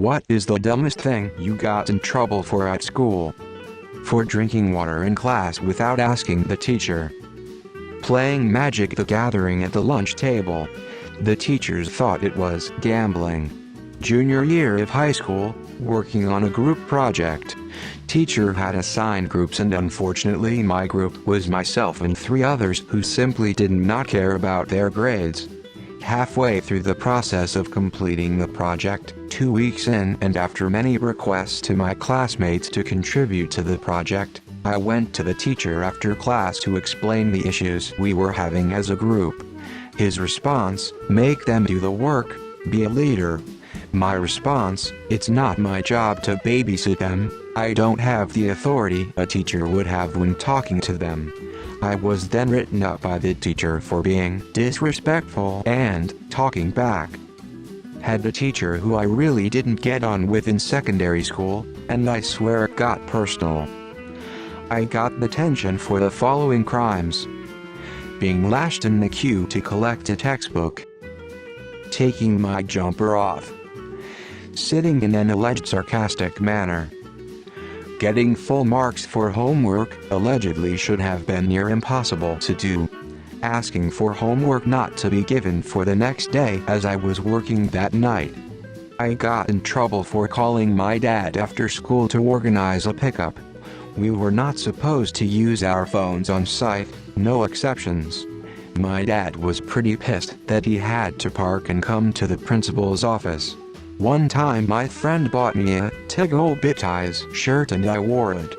What is the dumbest thing you got in trouble for at school? For drinking water in class without asking the teacher. Playing Magic the Gathering at the lunch table. The teachers thought it was gambling. Junior year of high school, working on a group project. Teacher had assigned groups and unfortunately my group was myself and 3 others who simply did not care about their grades. Halfway through the process of completing the project, 2 weeks in and after many requests to my classmates to contribute to the project, I went to the teacher after class to explain the issues we were having as a group. His response, make them do the work, be a leader. My response, it's not my job to babysit them, I don't have the authority a teacher would have when talking to them. I was then written up by the teacher for being disrespectful and talking back. Had a teacher who I really didn't get on with in secondary school, and I swear it got personal. I got detention for the following crimes: being lashed in the queue to collect a textbook, taking my jumper off, sitting in an alleged sarcastic manner, getting full marks for homework allegedly should have been near impossible to do, asking for homework not to be given for the next day as I was working that night. I got in trouble for calling my dad after school to organize a pickup. We were not supposed to use our phones on site, no exceptions. My dad was pretty pissed that he had to park and come to the principal's office. One time my friend bought me a Tiggle Bitties shirt and I wore it.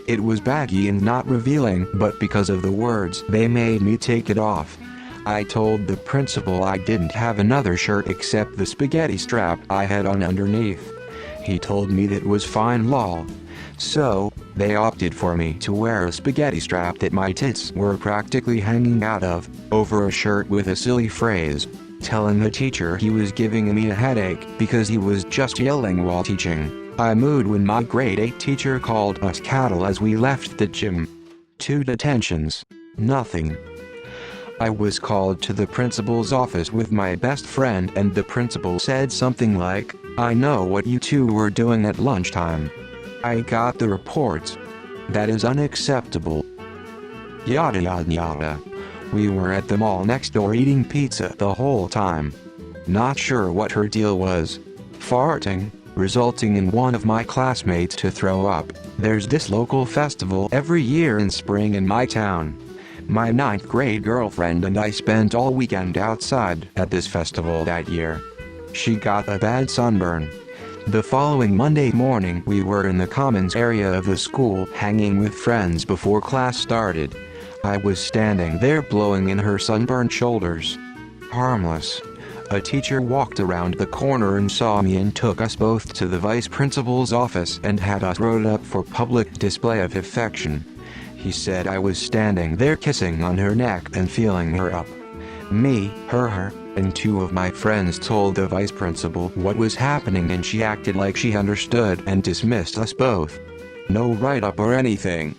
It was baggy and not revealing, but because of the words they made me take it off. I told the principal I didn't have another shirt except the spaghetti strap I had on underneath. He told me that was fine law. So, they opted for me to wear a spaghetti strap that my tits were practically hanging out of, over a shirt with a silly phrase, telling the teacher he was giving me a headache because he was just yelling while teaching. I mooed when my grade 8 teacher called us cattle as we left the gym. 2 detentions. Nothing. I was called to the principal's office with my best friend and the principal said something like, I know what you two were doing at lunchtime. I got the reports. That is unacceptable. Yada yada yada. We were at the mall next door eating pizza the whole time. Not sure what her deal was. Farting, resulting in one of my classmates to throw up. There's this local festival every year in spring in my town. My 9th grade girlfriend and I spent all weekend outside at this festival that year. She got a bad sunburn. The following Monday morning we were in the commons area of the school hanging with friends before class started. I was standing there blowing in her sunburned shoulders. Harmless. A teacher walked around the corner and saw me and took us both to the vice principal's office and had us wrote up for public display of affection. He said I was standing there kissing on her neck and feeling her up. Me, her, and 2 of my friends told the vice principal what was happening and she acted like she understood and dismissed us both. No write-up or anything.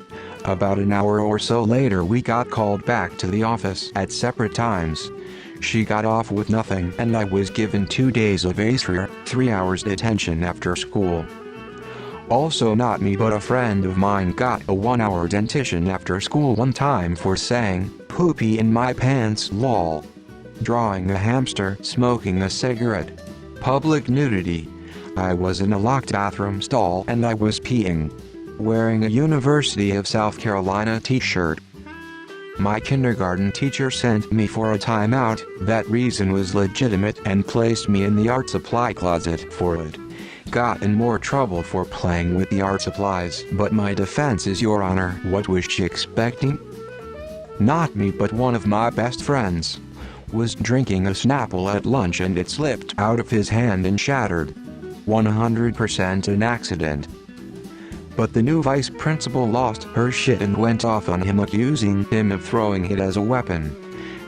About an hour or so later we got called back to the office at separate times. She got off with nothing and I was given 2 days of ASRER, 3 hours detention after school. Also not me but a friend of mine got a 1-hour detention after school one time for saying, poopy in my pants lol. Drawing a hamster, smoking a cigarette. Public nudity. I was in a locked bathroom stall and I was peeing. Wearing a University of South Carolina t-shirt. My kindergarten teacher sent me for a timeout. That reason was legitimate and placed me in the art supply closet for it. Got in more trouble for playing with the art supplies, but my defense is, Your Honor, what was she expecting? Not me but one of my best friends. Was drinking a Snapple at lunch and it slipped out of his hand and shattered. 100% an accident. But the new vice principal lost her shit and went off on him accusing him of throwing it as a weapon.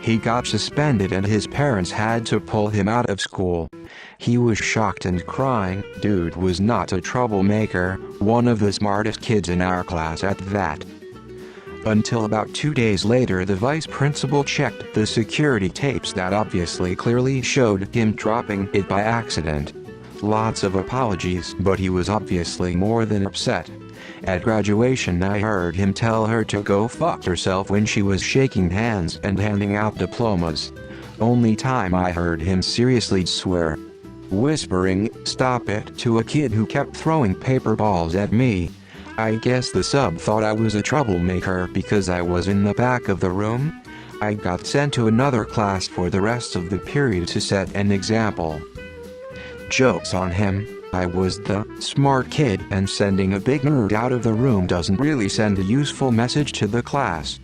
He got suspended and his parents had to pull him out of school. He was shocked and crying. Dude was not a troublemaker, one of the smartest kids in our class at that. Until about 2 days later the vice principal checked the security tapes that obviously clearly showed him dropping it by accident. with lots of apologies, but he was obviously more than upset. At graduation I heard him tell her to go fuck herself when she was shaking hands and handing out diplomas. Only time I heard him seriously swear. Whispering, "Stop it," to a kid who kept throwing paper balls at me. I guess the sub thought I was a troublemaker because I was in the back of the room. I got sent to another class for the rest of the period to set an example. Joke's on him. I was the smart kid, and sending a big nerd out of the room doesn't really send a useful message to the class.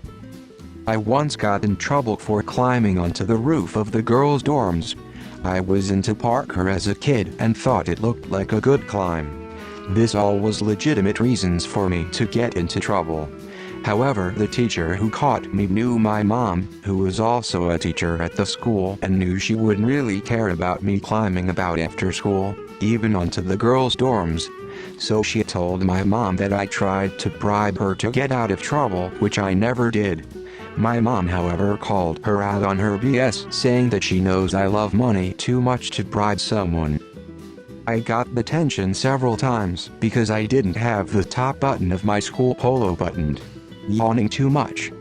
I once got in trouble for climbing onto the roof of the girls' dorms. I was into parkour as a kid and thought it looked like a good climb. This all was legitimate reasons for me to get into trouble. However, the teacher who caught me knew my mom, who was also a teacher at the school, and knew she wouldn't really care about me climbing about after school, even onto the girls' dorms. So she told my mom that I tried to bribe her to get out of trouble, which I never did. My mom, however, called her out on her BS, saying that she knows I love money too much to bribe someone. I got detention several times because I didn't have the top button of my school polo buttoned. Yawning too much.